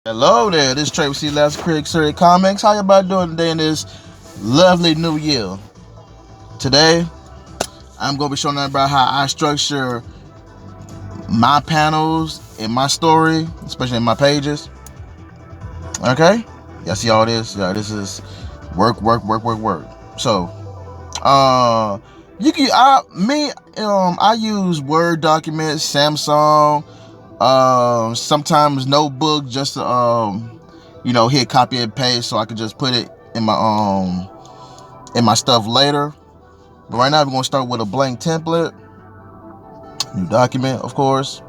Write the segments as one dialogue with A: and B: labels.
A: Hello there, this is Trey with C. Last Critic Series Comics. How y'all doing today in this lovely new year? Today, I'm going to be showing you about how I structure my panels in my story, especially in my pages. Okay? Y'all see all this? Yeah, this is work. So, I use Word documents, Samsung, sometimes notebook just to hit copy and paste so I can just put it in my stuff later. But right now we're gonna start with a blank template, new document, of course.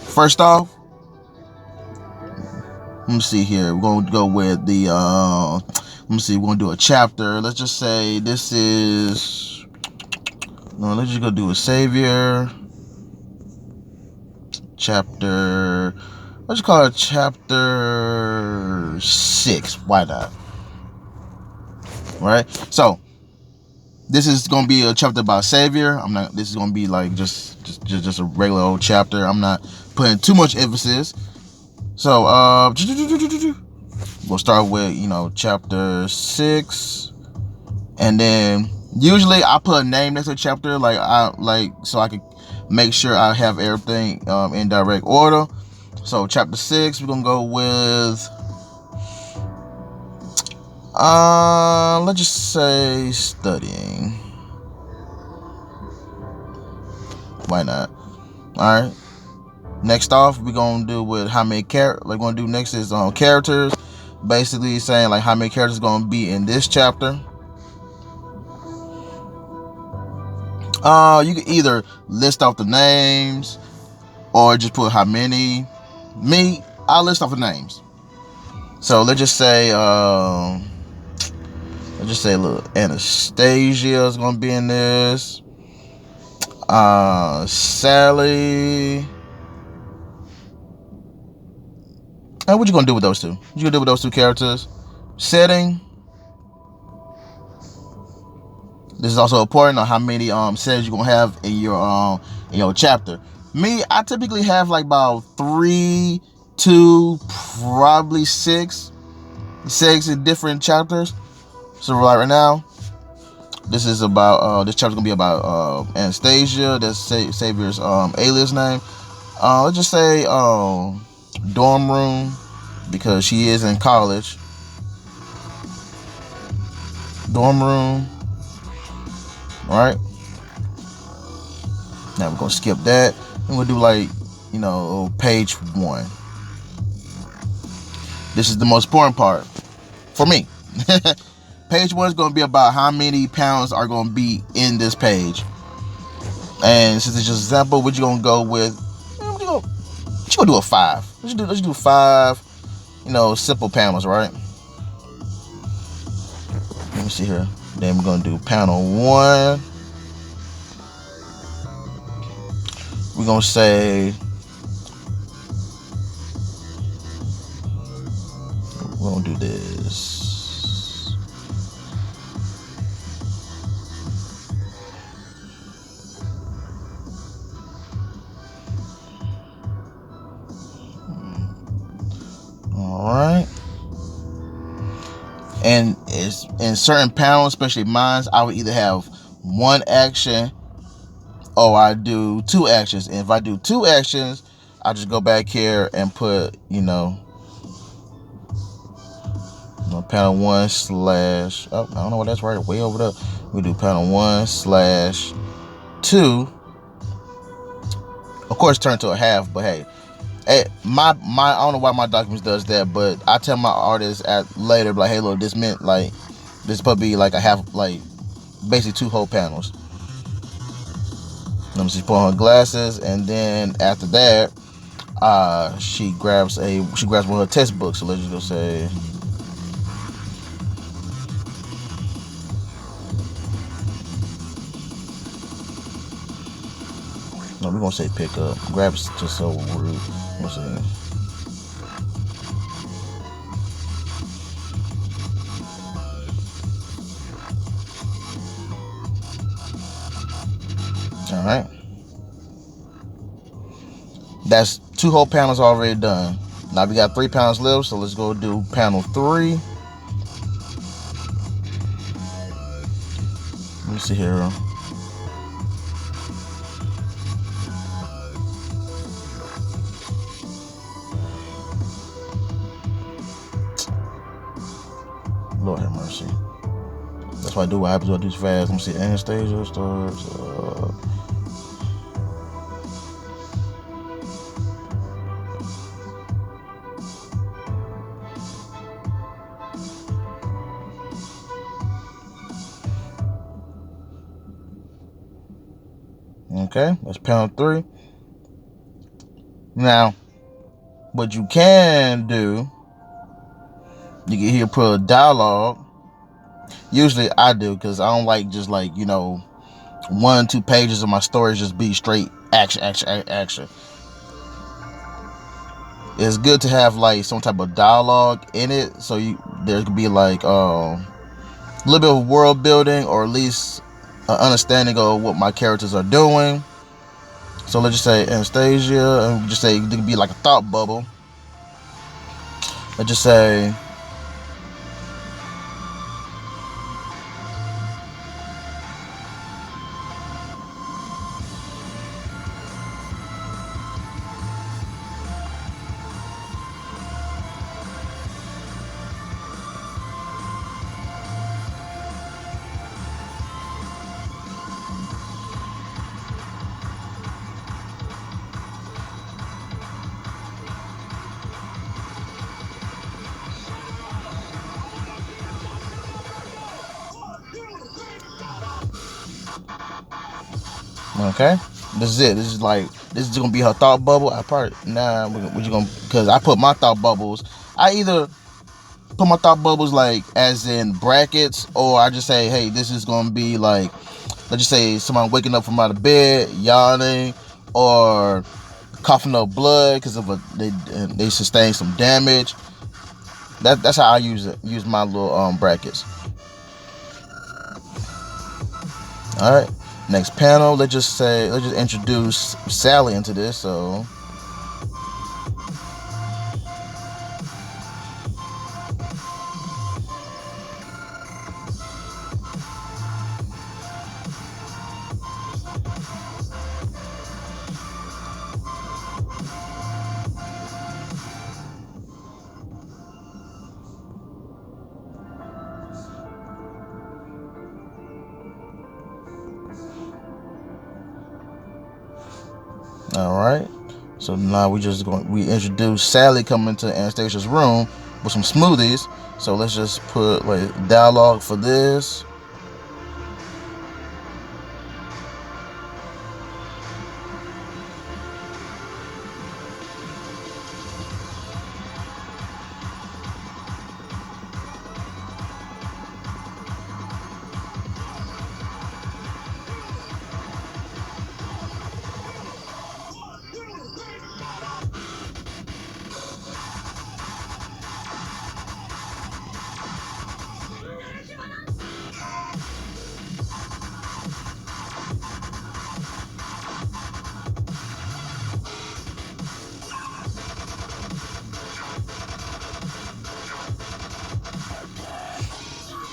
A: First off, let me see here. We're gonna go with the let me see. We're gonna do a chapter. Let's just say this is no. Let's just go do a savior chapter. Let's call it chapter 6. Why not? Right. So this is gonna be a chapter about Savior. This is gonna be like just a regular old chapter. I'm not putting too much emphasis. So we'll start with chapter 6, and then usually I put a name next to the chapter, so I can make sure I have everything in direct order. So chapter 6, we're gonna go with let's just say studying. Why not? All right. Next off, we're gonna do with how many characters. We're gonna do next is characters. Basically saying like how many characters gonna be in this chapter. You can either list off the names or just put how many. I'll list off the names. So let's just say look, Anastasia is gonna be in this. Sally. And what you gonna do with those two? What you gonna do with those two characters? Setting. This is also important on how many settings you're gonna have in your chapter. I typically have like about 3, 2, probably 6 in different chapters. So right now, this is about this chapter's gonna be about Anastasia. That's Savior's alias name. Let's just say dorm room, because she is in college. Dorm room. Alright. Now we're gonna skip that. And we'll do page 1. This is the most important part for me. Page 1 is gonna be about how many pounds are gonna be in this page. And since it's just an example, what you gonna go with? What you gonna do a 5? Let's do 5, simple panels, right? Let me see here. Then we're gonna do panel 1. We're gonna say we're gonna do this. Alright. And it's in certain panels, especially mine, I would either have one action or I do 2 actions. And if I do 2 actions, I just go back here and put, panel 1 slash, I don't know what that's right, way over there. We do panel 1 slash 2. Of course, turn to a half, but hey, I don't know why my documents does that, but I tell my artists later, like, hey, look, this meant like this probably be like a half, like basically 2 whole panels. Let me see, put on her glasses, and then after that, she grabs one of her textbooks. So let's just go say. No, we're gonna say pick up. Grab's just so rude. Let's see. All right. That's 2 whole panels already done. Now we got 3 panels left, so let's go do panel 3. Let me see here. Lord have mercy. That's why I do what happens when I do fast. Let me see. Anastasia starts. Okay, that's panel 3. Now, what you can do, you can here put a dialogue. Usually I do, because I don't like just like, 1-2 pages of my stories just be straight action, action, action. It's good to have like some type of dialogue in it, so there could be like a little bit of world building, or at least an understanding of what my characters are doing. So let's just say Anastasia, and we just say it could be like a thought bubble. Let's just say, okay, this is it. This is gonna be her thought bubble. I probably what you gonna, because I put my thought bubbles. I either put my thought bubbles like as in brackets, or I just say, hey, this is gonna be like, let's just say someone waking up from out of bed, yawning, or coughing up blood because they sustained some damage. That's how I use my little brackets. All right, next panel. Let's just introduce Sally into this. So all right. So now we introduce Sally coming into Anastasia's room with some smoothies. So let's just put like dialogue for this.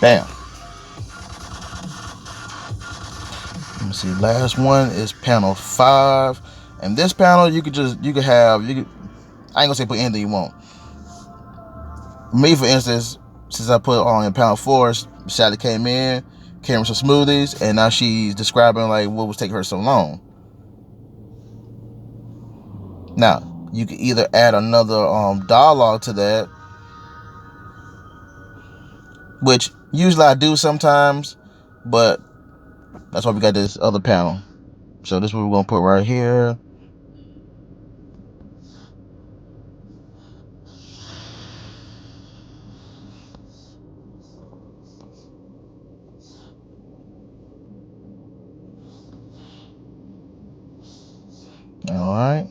A: Bam. Let me see. Last one is panel 5, and this panel you could I ain't gonna say put anything you want. Me, for instance, since I put on in panel 4, Sally came with some smoothies, and now she's describing like what was taking her so long. Now you can either add another dialogue to that, which usually I do sometimes, but that's why we got this other panel. So this is what we're gonna put right here. All right.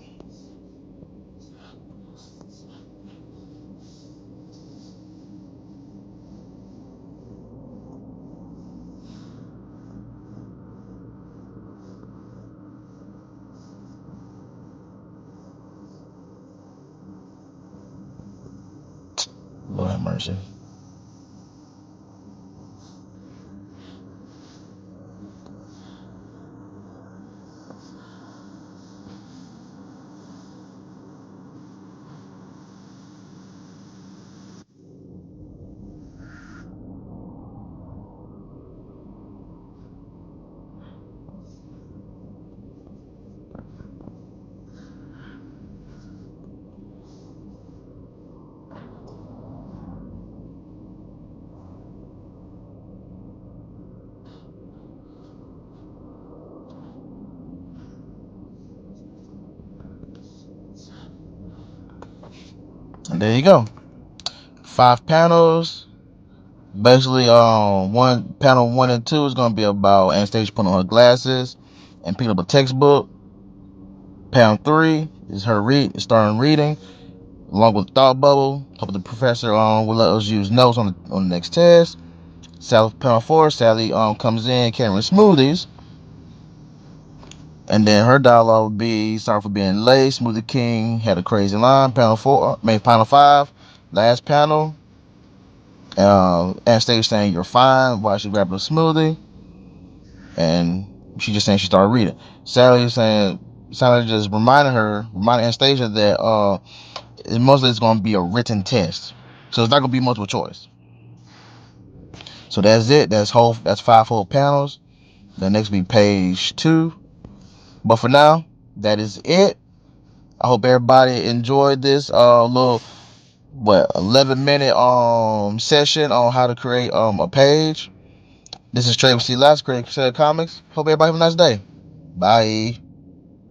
A: Lord have mercy. And there you go. 5 panels. Basically, one panel 1 and 2 is gonna be about Anastasia putting on her glasses and picking up a textbook. Panel 3 is her starting reading, along with thought bubble. Hoping the professor will let us use notes on the next test. Panel 4, Sally comes in carrying smoothies, and then her dialogue would be sorry for being late. Smoothie King had a crazy line. Panel 5, last panel. Anastasia saying you're fine while she's grabbing a smoothie, and she just saying she started reading. Sally just reminding Anastasia that mostly it's going to be a written test, so it's not going to be multiple choice. So that's it. That's 5 whole panels. The next will be page 2. But for now, that is it. I hope everybody enjoyed this little 11-minute session on how to create a page. This is Trey with C. Last, creating Comics. Hope everybody have a nice day. Bye.